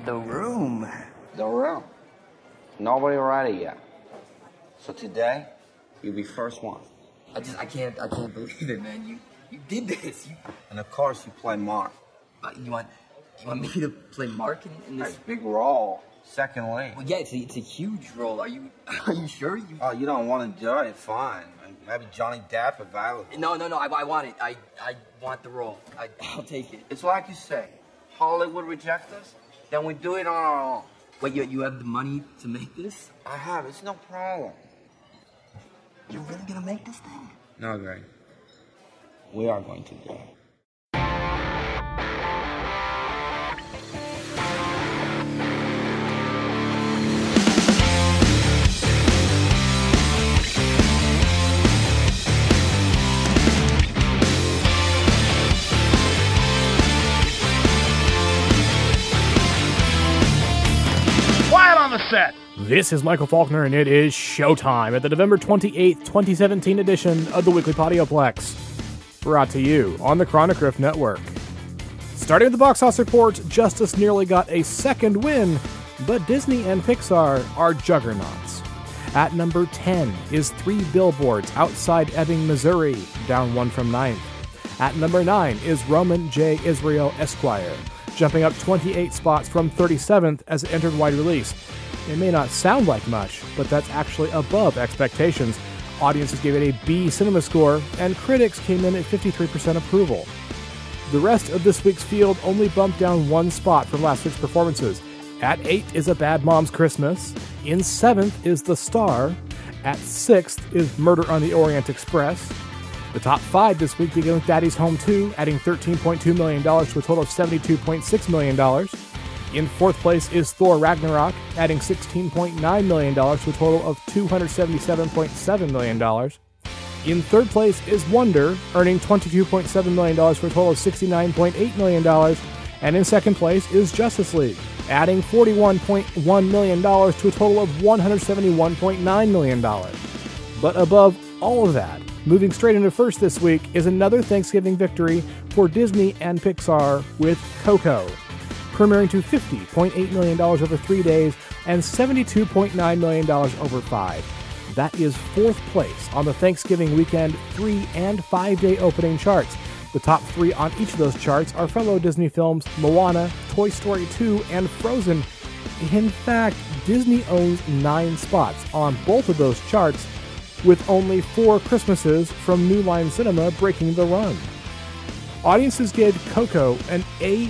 The Room. The Room. Nobody read it yet. So today, you'll be first one. I can't believe it, man. You did this. And of course, you play Mark. You want me to play Mark in this? Big role. Second lead. Well, yeah, it's a huge role. Are you sure? Oh, you don't want to do it? Fine. Maybe Johnny Depp available. No. I want it. I want the role. I'll take it. It's like you say. Hollywood reject us, then we do it on our own. Wait, you have the money to make this? I have. It's no problem. You're really gonna make this thing? No, Greg. We are going to do it. Set. This is Michael Faulkner, and it is showtime at the November 28th, 2017 edition of the Weekly Podioplex, brought to you on the Chronic Riff Network. Starting with the box office report, Justice nearly got a second win, but Disney and Pixar are juggernauts. At number 10 is 3 Billboards Outside Ebbing, Missouri, down 1 from 9th. At number 9 is Roman J. Israel Esquire, jumping up 28 spots from 37th as it entered wide release. It may not sound like much, but that's actually above expectations. Audiences gave it a B cinema score, and critics came in at 53% approval. The rest of this week's field only bumped down 1 spot from last week's performances. At 8 is A Bad Mom's Christmas. In 7th is The Star. At 6th is Murder on the Orient Express. The top 5 this week begin with Daddy's Home 2, adding $13.2 million to a total of $72.6 million. In 4th place is Thor Ragnarok, adding $16.9 million to a total of $277.7 million. In 3rd place is Wonder, earning $22.7 million for a total of $69.8 million. And in 2nd place is Justice League, adding $41.1 million to a total of $171.9 million. But above all of that, moving straight into first this week is another Thanksgiving victory for Disney and Pixar with Coco, premiering to $50.8 million over 3 days and $72.9 million over 5. That is 4th place on the Thanksgiving weekend 3- and 5-day opening charts. The top 3 on each of those charts are fellow Disney films Moana, Toy Story 2, and Frozen. In fact, Disney owns 9 spots on both of those charts, with only 4 Christmases from New Line Cinema breaking the run. Audiences gave Coco an A+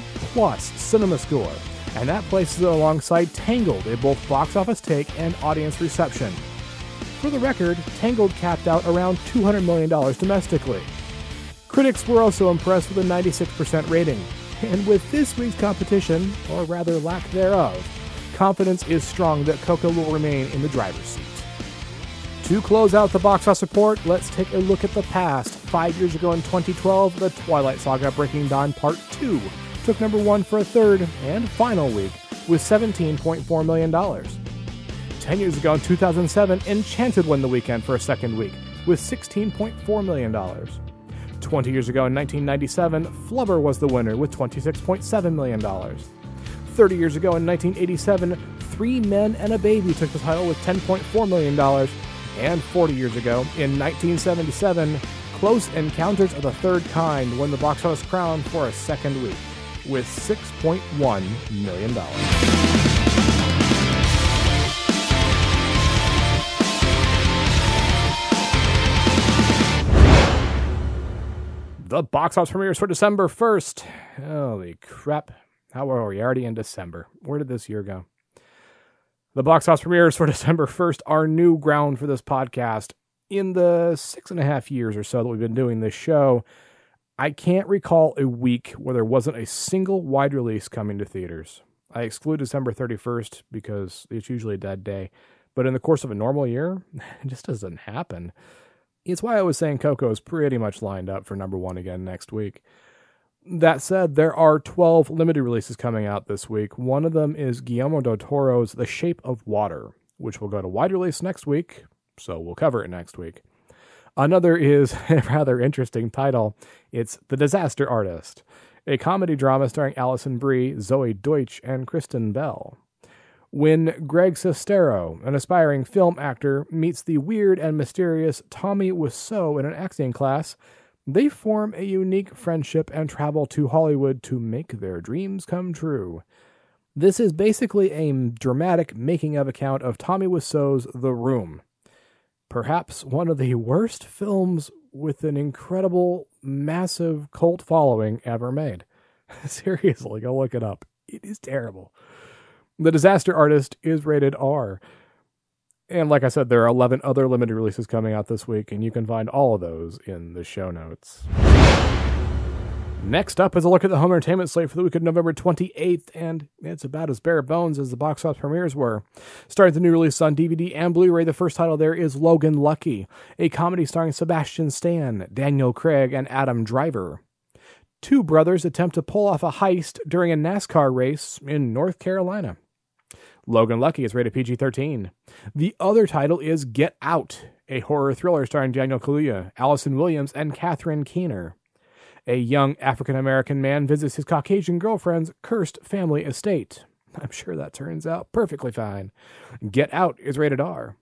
cinema score, and that places it alongside Tangled in both box office take and audience reception. For the record, Tangled capped out around $200 million domestically. Critics were also impressed with a 96% rating, and with this week's competition, or rather lack thereof, confidence is strong that Coco will remain in the driver's seat. To close out the box office report, let's take a look at the past. 5 years ago in 2012, The Twilight Saga Breaking Dawn Part 2 took number 1 for a third and final week with $17.4 million. 10 years ago in 2007, Enchanted won the weekend for a second week with $16.4 million. 20 years ago in 1997, Flubber was the winner with $26.7 million. 30 years ago in 1987, Three Men and a Baby took the title with $10.4 million. And 40 years ago, in 1977, Close Encounters of the Third Kind won the box office crown for a second week, with $6.1 million. The box office premieres for December 1st. Holy crap. How are we already in December? Where did this year go? The box office premieres for December 1st are new ground for this podcast. In the 6.5 years or so that we've been doing this show, I can't recall a week where there wasn't a single wide release coming to theaters. I exclude December 31st because it's usually a dead day. But in the course of a normal year, it just doesn't happen. It's why I was saying Coco is pretty much lined up for number 1 again next week. That said, there are 12 limited releases coming out this week. One of them is Guillermo del Toro's The Shape of Water, which will go to wide release next week, so we'll cover it next week. Another is a rather interesting title. It's The Disaster Artist. a comedy drama starring Alison Brie, Zoe Deutsch, and Kristen Bell. When Greg Sestero, an aspiring film actor, meets the weird and mysterious Tommy Wiseau in an acting class, they form a unique friendship and travel to Hollywood to make their dreams come true. This is basically a dramatic making-of account of Tommy Wiseau's The Room. Perhaps one of the worst films with an incredible, massive cult following ever made. Seriously, go look it up. It is terrible. The Disaster Artist is rated R. And like I said, there are 11 other limited releases coming out this week, and you can find all of those in the show notes. Next up is a look at the home entertainment slate for the week of November 28th, and it's about as bare bones as the box office premieres were. Starting the new release on DVD and Blu-ray, the first title there is Logan Lucky, a comedy starring Sebastian Stan, Daniel Craig, and Adam Driver. Two brothers attempt to pull off a heist during a NASCAR race in North Carolina. Logan Lucky is rated PG-13. The other title is Get Out, a horror thriller starring Daniel Kaluuya, Allison Williams, and Catherine Keener. A young African-American man visits his Caucasian girlfriend's cursed family estate. I'm sure that turns out perfectly fine. Get Out is rated R.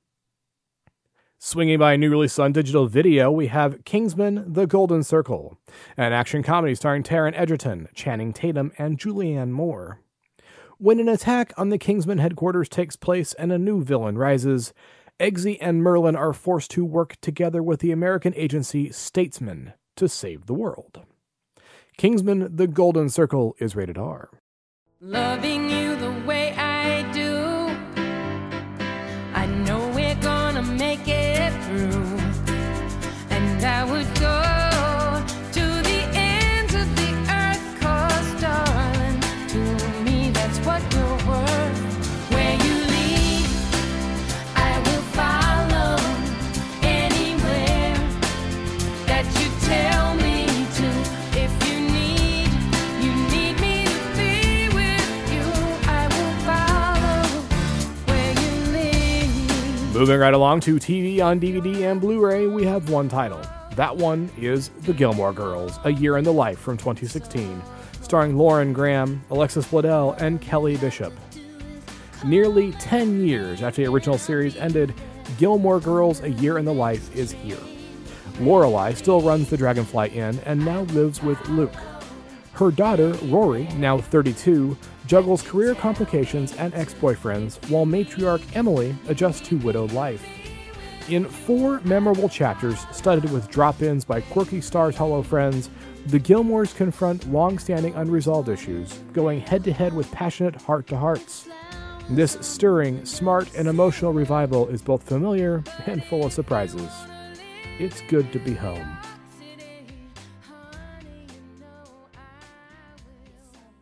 Swinging by a new release on digital video, we have Kingsman: The Golden Circle, an action comedy starring Taron Egerton, Channing Tatum, and Julianne Moore. When an attack on the Kingsman headquarters takes place and a new villain rises, Eggsy and Merlin are forced to work together with the American agency Statesman to save the world. Kingsman: The Golden Circle is rated R. Loving you the way I do, I know we're gonna make it through, and I would go to the ends of the earth, 'cause darling, to me that's what you're worth. Where you lead, I will follow, anywhere that you tell me to. If you need me to be with you, I will follow where you lead. Moving right along to TV on DVD and Blu-ray, we have one title. That one is The Gilmore Girls, A Year in the Life from 2016, starring Lauren Graham, Alexis Bledel, and Kelly Bishop. Nearly 10 years after the original series ended, Gilmore Girls: A Year in the Life is here. Lorelai still runs the Dragonfly Inn and now lives with Luke. Her daughter, Rory, now 32, juggles career complications and ex-boyfriends, while matriarch Emily adjusts to widowed life. In 4 memorable chapters studded with drop-ins by quirky Stars Hollow friends, the Gilmores confront long-standing unresolved issues, going head-to-head with passionate heart-to-hearts. This stirring, smart, and emotional revival is both familiar and full of surprises. It's good to be home.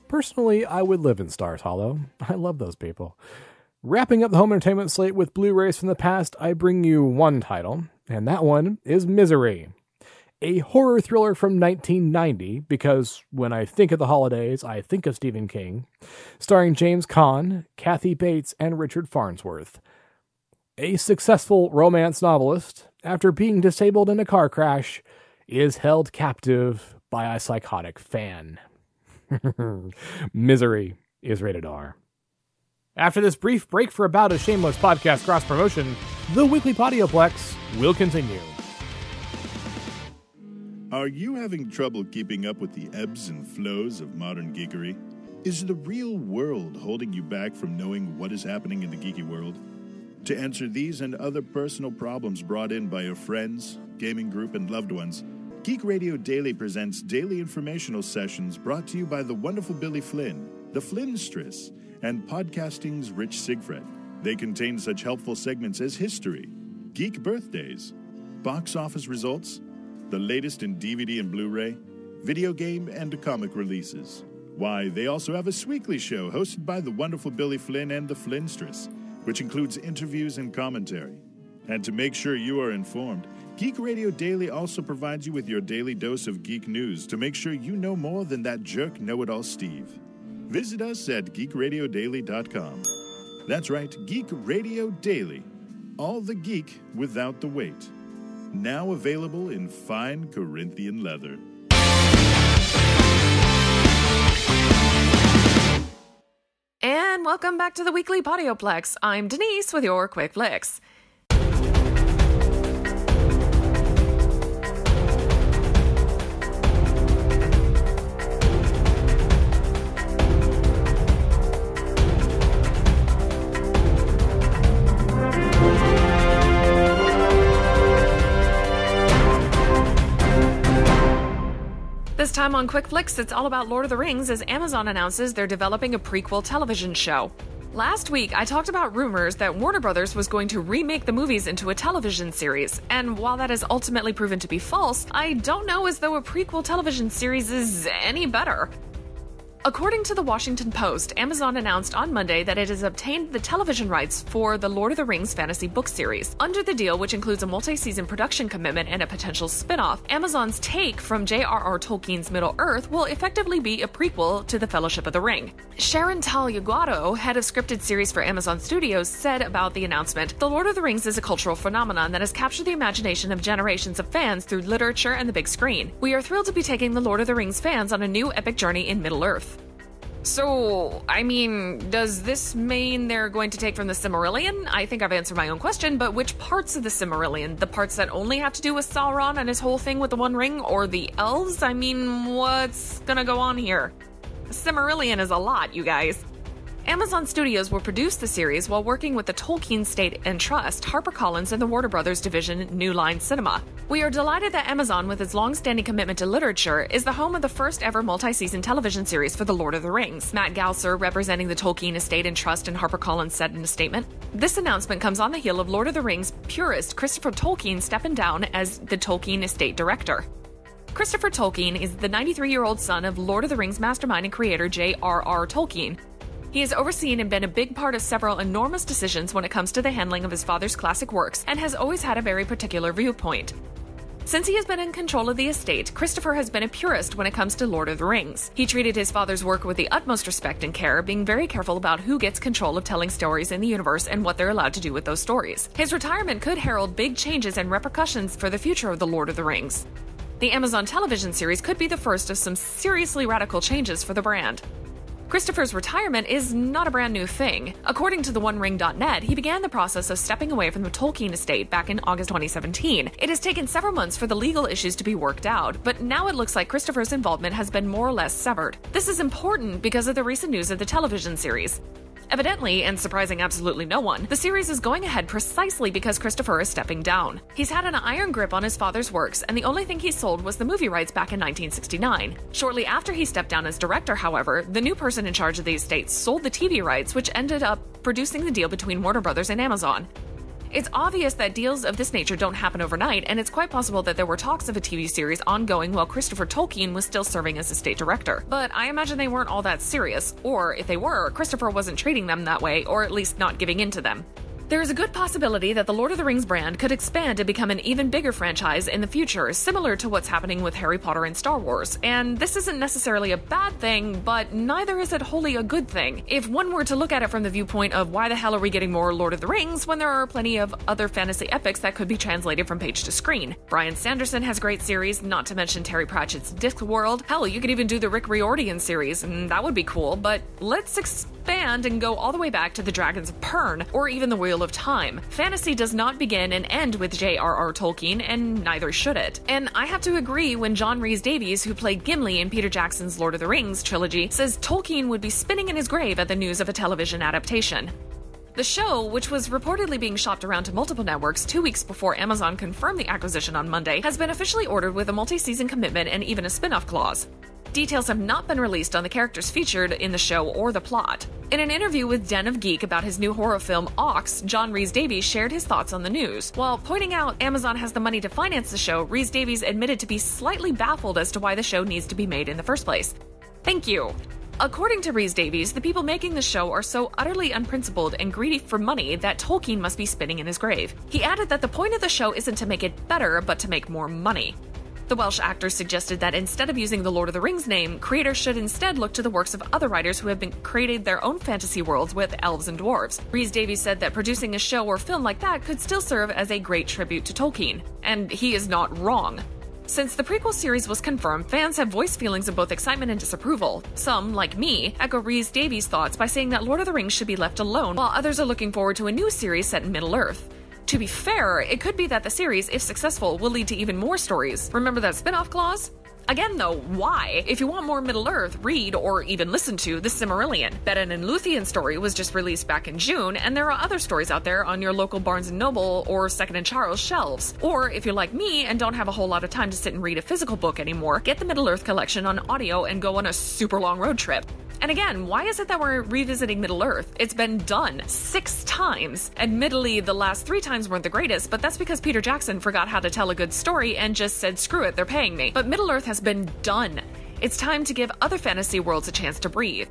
Personally, I would live in Stars Hollow. I love those people. Wrapping up the home entertainment slate with Blu-rays from the past, I bring you one title, and that one is Misery. A horror thriller from 1990, because when I think of the holidays, I think of Stephen King, starring James Caan, Kathy Bates, and Richard Farnsworth. A successful romance novelist, after being disabled in a car crash, is held captive by a psychotic fan. Misery is rated R. After this brief break for about a shameless podcast cross-promotion, the Weekly Podioplex will continue. Are you having trouble keeping up with the ebbs and flows of modern geekery? Is the real world holding you back from knowing what is happening in the geeky world? To answer these and other personal problems brought in by your friends, gaming group, and loved ones, Geek Radio Daily presents daily informational sessions brought to you by the wonderful Billy Flynn, the Flynnstress, and podcasting's Rich Sigfred. They contain such helpful segments as history, geek birthdays, box office results, the latest in DVD and Blu-ray, video game and comic releases. Why, they also have a Sweekly show hosted by the wonderful Billy Flynn and the Flynnstress, which includes interviews and commentary. And to make sure you are informed, Geek Radio Daily also provides you with your daily dose of geek news to make sure you know more than that jerk know-it-all Steve. Visit us at geekradiodaily.com. That's right, Geek Radio Daily. All the geek without the weight. Now available in fine Corinthian leather. welcome back to the Weekly Podioplex. I'm Denise with your Quick Flicks. This time on Quick Flicks, it's all about Lord of the Rings as Amazon announces they're developing a prequel television show. Last week, I talked about rumors that Warner Brothers was going to remake the movies into a television series, and while that has ultimately proven to be false, I don't know as though a prequel television series is any better. According to the Washington Post, Amazon announced on Monday that it has obtained the television rights for the Lord of the Rings fantasy book series. Under the deal, which includes a multi-season production commitment and a potential spin-off, Amazon's take from J.R.R. Tolkien's Middle-earth will effectively be a prequel to The Fellowship of the Ring. Sharon Talyaguado, head of scripted series for Amazon Studios, said about the announcement, "The Lord of the Rings is a cultural phenomenon that has captured the imagination of generations of fans through literature and the big screen. We are thrilled to be taking the Lord of the Rings fans on a new epic journey in Middle-earth." So, I mean, does this mean they're going to take from the Silmarillion? I think I've answered my own question, but which parts of the Silmarillion? The parts that only have to do with Sauron and his whole thing with the One Ring, or the elves? I mean, what's gonna go on here? The Silmarillion is a lot, you guys. Amazon Studios will produce the series while working with the Tolkien Estate and Trust, HarperCollins, and the Warner Brothers division New Line Cinema. We are delighted that Amazon, with its long-standing commitment to literature, is the home of the first ever multi-season television series for The Lord of the Rings. Matt Gausser, representing the Tolkien Estate and Trust and HarperCollins, said in a statement, "This announcement comes on the heel of Lord of the Rings purist Christopher Tolkien stepping down as the Tolkien Estate director." Christopher Tolkien is the 93-year-old son of Lord of the Rings mastermind and creator J.R.R. Tolkien. He has overseen and been a big part of several enormous decisions when it comes to the handling of his father's classic works, and has always had a very particular viewpoint. Since he has been in control of the estate, Christopher has been a purist when it comes to Lord of the Rings. He treated his father's work with the utmost respect and care, being very careful about who gets control of telling stories in the universe and what they're allowed to do with those stories. His retirement could herald big changes and repercussions for the future of the Lord of the Rings. The Amazon television series could be the first of some seriously radical changes for the brand. Christopher's retirement is not a brand new thing. According to theonering.net, he began the process of stepping away from the Tolkien estate back in August 2017. It has taken several months for the legal issues to be worked out, but now it looks like Christopher's involvement has been more or less severed. This is important because of the recent news of the television series. Evidently, and surprising absolutely no one, the series is going ahead precisely because Christopher is stepping down. He's had an iron grip on his father's works, and the only thing he sold was the movie rights back in 1969. Shortly after he stepped down as director, however, the new person in charge of the estate sold the TV rights, which ended up producing the deal between Warner Brothers and Amazon. It's obvious that deals of this nature don't happen overnight, and it's quite possible that there were talks of a TV series ongoing while Christopher Tolkien was still serving as estate director. But I imagine they weren't all that serious, or if they were, Christopher wasn't treating them that way, or at least not giving in to them. There is a good possibility that the Lord of the Rings brand could expand to become an even bigger franchise in the future, similar to what's happening with Harry Potter and Star Wars. And this isn't necessarily a bad thing, but neither is it wholly a good thing. If one were to look at it from the viewpoint of why the hell are we getting more Lord of the Rings when there are plenty of other fantasy epics that could be translated from page to screen. Bryan Sanderson has great series, not to mention Terry Pratchett's Discworld. Hell, you could even do the Rick Riordan series, and that would be cool, but let's expand and go all the way back to the Dragons of Pern, or even the Wheel of Time. Fantasy does not begin and end with J.R.R. Tolkien, and neither should it. And I have to agree when John Rhys-Davies, who played Gimli in Peter Jackson's Lord of the Rings trilogy, says Tolkien would be spinning in his grave at the news of a television adaptation. The show, which was reportedly being shopped around to multiple networks 2 weeks before Amazon confirmed the acquisition on Monday, has been officially ordered with a multi-season commitment and even a spin-off clause. Details have not been released on the characters featured in the show or the plot. In an interview with Den of Geek about his new horror film Ox, John Rhys-Davies shared his thoughts on the news. While pointing out Amazon has the money to finance the show, Rhys-Davies admitted to be slightly baffled as to why the show needs to be made in the first place. Thank you. According to Rhys-Davies, the people making the show are so utterly unprincipled and greedy for money that Tolkien must be spinning in his grave. He added that the point of the show isn't to make it better, but to make more money. The Welsh actor suggested that instead of using the Lord of the Rings name, creators should instead look to the works of other writers who have created their own fantasy worlds with elves and dwarves. Rhys-Davies said that producing a show or film like that could still serve as a great tribute to Tolkien. And he is not wrong. Since the prequel series was confirmed, fans have voiced feelings of both excitement and disapproval. Some, like me, echo Rhys Davies' thoughts by saying that Lord of the Rings should be left alone, while others are looking forward to a new series set in Middle-earth. To be fair, it could be that the series, if successful, will lead to even more stories. Remember that spin-off clause? Again though, why? If you want more Middle-earth, read or even listen to The Silmarillion. Beren and Lúthien's story was just released back in June, and there are other stories out there on your local Barnes & Noble or Second & Charles shelves. Or, if you're like me and don't have a whole lot of time to sit and read a physical book anymore, get the Middle-earth collection on audio and go on a super long road trip. And again, why is it that we're revisiting Middle-earth? It's been done 6 times. Admittedly, the last 3 times weren't the greatest, but that's because Peter Jackson forgot how to tell a good story and just said, screw it, they're paying me. But Middle-earth has been done. It's time to give other fantasy worlds a chance to breathe.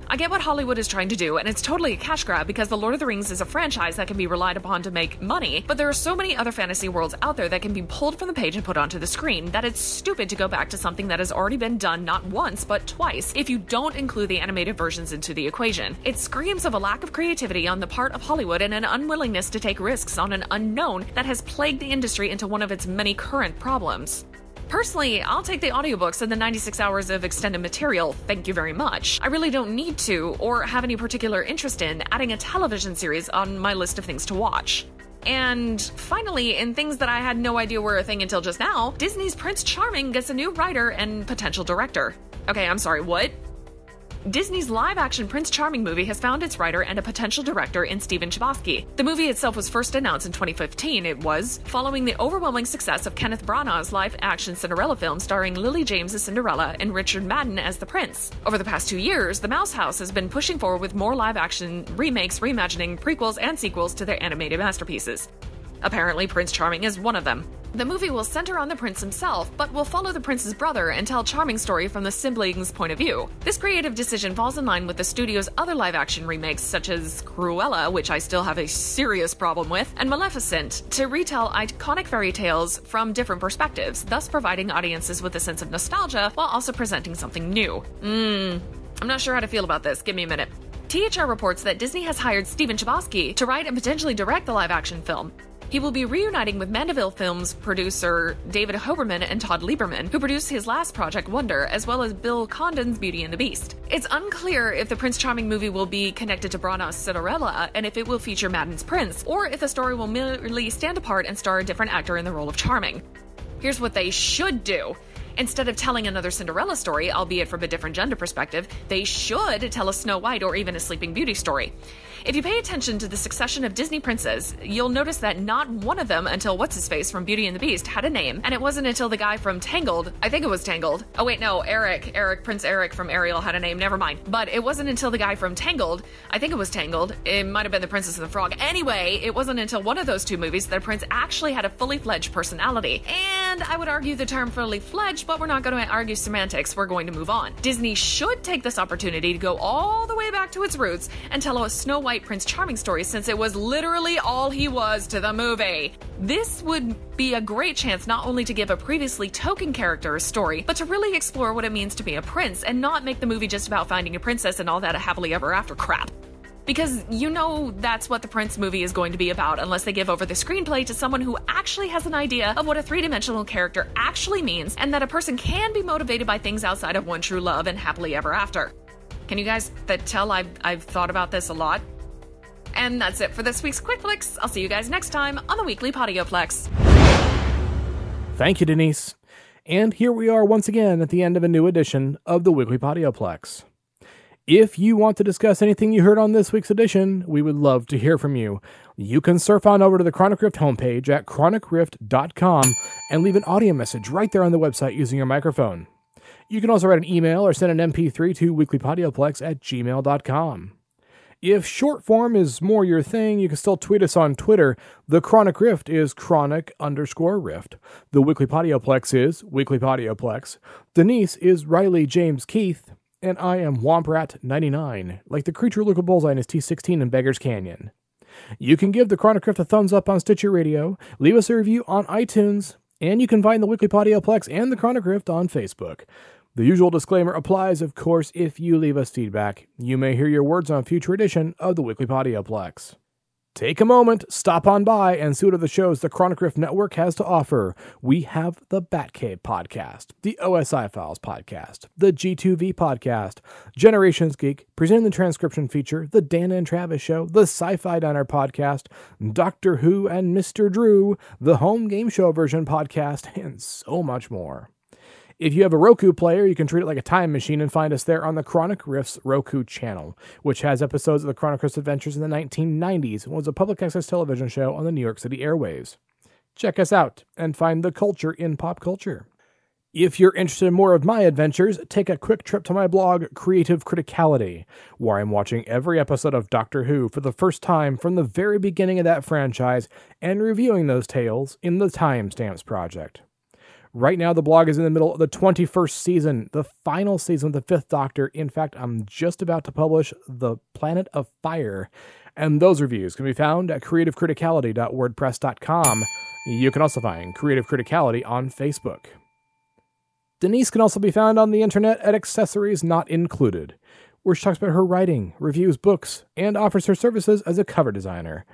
I get what Hollywood is trying to do, and it's totally a cash grab because The Lord of the Rings is a franchise that can be relied upon to make money, but there are so many other fantasy worlds out there that can be pulled from the page and put onto the screen that it's stupid to go back to something that has already been done not once, but twice, if you don't include the animated versions into the equation. It screams of a lack of creativity on the part of Hollywood and an unwillingness to take risks on an unknown that has plagued the industry into one of its many current problems. Personally, I'll take the audiobooks and the 96 hours of extended material, thank you very much. I really don't need to, or have any particular interest in, adding a television series on my list of things to watch. And finally, in things that I had no idea were a thing until just now, Disney's Prince Charming gets a new writer and potential director. Okay, I'm sorry, what? Disney's live-action Prince Charming movie has found its writer and a potential director in Stephen Chbosky. The movie itself was first announced in 2015. It was following the overwhelming success of Kenneth Branagh's live-action Cinderella film starring Lily James as Cinderella and Richard Madden as the prince. Over the past 2 years, the Mouse House has been pushing forward with more live-action remakes, reimagining, prequels, and sequels to their animated masterpieces. Apparently, Prince Charming is one of them. The movie will center on the prince himself, but will follow the prince's brother and tell Charming's story from the siblings' point of view. This creative decision falls in line with the studio's other live-action remakes, such as Cruella, which I still have a serious problem with, and Maleficent, to retell iconic fairy tales from different perspectives, thus providing audiences with a sense of nostalgia while also presenting something new. I'm not sure how to feel about this. Give me a minute. THR reports that Disney has hired Stephen Chbosky to write and potentially direct the live-action film. He will be reuniting with Mandeville Films producer David Hoberman and Todd Lieberman, who produced his last project, Wonder, as well as Bill Condon's Beauty and the Beast. It's unclear if the Prince Charming movie will be connected to Branagh's Cinderella, and if it will feature Madden's prince, or if the story will merely stand apart and star a different actor in the role of Charming. Here's what they should do. Instead of telling another Cinderella story, albeit from a different gender perspective, they should tell a Snow White or even a Sleeping Beauty story. If you pay attention to the succession of Disney princes, you'll notice that not one of them, until What's-His-Face from Beauty and the Beast, had a name, and it wasn't until the guy from Tangled, I think it was Tangled, oh wait, no, Prince Eric from Ariel had a name, never mind, but it wasn't until the guy from Tangled, I think it was Tangled, it might have been The Princess and the Frog, anyway, it wasn't until one of those 2 movies that a prince actually had a fully fledged personality. And I would argue the term fully fledged, but we're not going to argue semantics, we're going to move on. Disney should take this opportunity to go all the way back to its roots and tell a Snow White Prince Charming story, since it was literally all he was to the movie. This would be a great chance not only to give a previously token character a story, but to really explore what it means to be a prince and not make the movie just about finding a princess and all that happily ever after crap. Because you know that's what the Prince movie is going to be about unless they give over the screenplay to someone who actually has an idea of what a 3-dimensional character actually means, and that a person can be motivated by things outside of one true love and happily ever after. Can you guys tell I've thought about this a lot? And that's it for this week's Quick Flicks. I'll see you guys next time on the Weekly Podioplex. Thank you, Denise. And here we are once again at the end of a new edition of the Weekly Podioplex. If you want to discuss anything you heard on this week's edition, we would love to hear from you. You can surf on over to the Chronic Rift homepage at chronicrift.com and leave an audio message right there on the website using your microphone. You can also write an email or send an MP3 to weeklypodioplex@gmail.com. If short form is more your thing, you can still tweet us on Twitter. The Chronic Rift is chronic_rift. The Weekly Podioplex is Weekly Podioplex. Denise is Riley James Keith. And I am Womprat99, like the creature Luca Bullseye in his T16 in Beggar's Canyon. You can give the Chronic Rift a thumbs up on Stitcher Radio, leave us a review on iTunes, and you can find the Weekly Podioplex and the Chronic Rift on Facebook. The usual disclaimer applies, of course, if you leave us feedback. You may hear your words on a future edition of the Weekly Podioplex. Take a moment, stop on by, and see what other shows the Chronic Rift Network has to offer. We have the Batcave podcast, the OSI Files podcast, the G2V podcast, Generations Geek, presenting the transcription feature, the Dana and Travis Show, the Sci-Fi Diner podcast, Doctor Who and Mr. Drew, the Home Game Show version podcast, and so much more. If you have a Roku player, you can treat it like a time machine and find us there on the Chronic Riffs Roku channel, which has episodes of the Chronic Riffs Adventures in the 1990s and was a public access television show on the New York City airwaves. Check us out and find the culture in pop culture. If you're interested in more of my adventures, take a quick trip to my blog, Creative Criticality, where I'm watching every episode of Doctor Who for the first time from the very beginning of that franchise and reviewing those tales in the Timestamps Project. Right now, the blog is in the middle of the 21st season, the final season of the Fifth Doctor. In fact, I'm just about to publish The Planet of Fire, and those reviews can be found at creativecriticality.wordpress.com. You can also find Creative Criticality on Facebook. Denise can also be found on the internet at Accessories Not Included, where she talks about her writing, reviews books, and offers her services as a cover designer.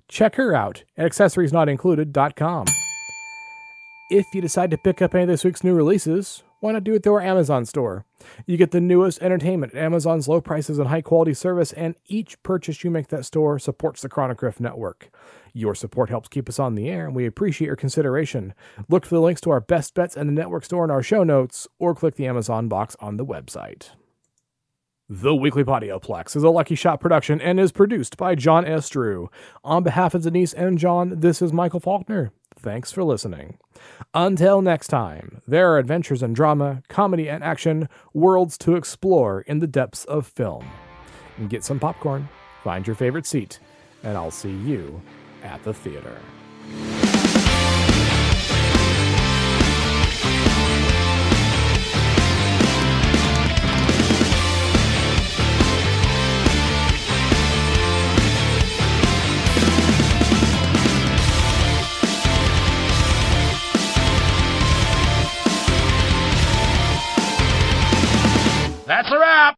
Check her out at accessoriesnotincluded.com. If you decide to pick up any of this week's new releases, why not do it through our Amazon store? You get the newest entertainment at Amazon's low prices and high-quality service, and each purchase you make at that store supports the Chronic Rift Network. Your support helps keep us on the air, and we appreciate your consideration. Look for the links to our best bets and the network store in our show notes, or click the Amazon box on the website. The Weekly Podioplex is a Lucky Shot production and is produced by John S. Drew. On behalf of Denise and John, this is Michael Faulkner. Thanks for listening. Until next time, there are adventures in drama, comedy, and action, worlds to explore in the depths of film. Get some popcorn, find your favorite seat, and I'll see you at the theater. That's a wrap!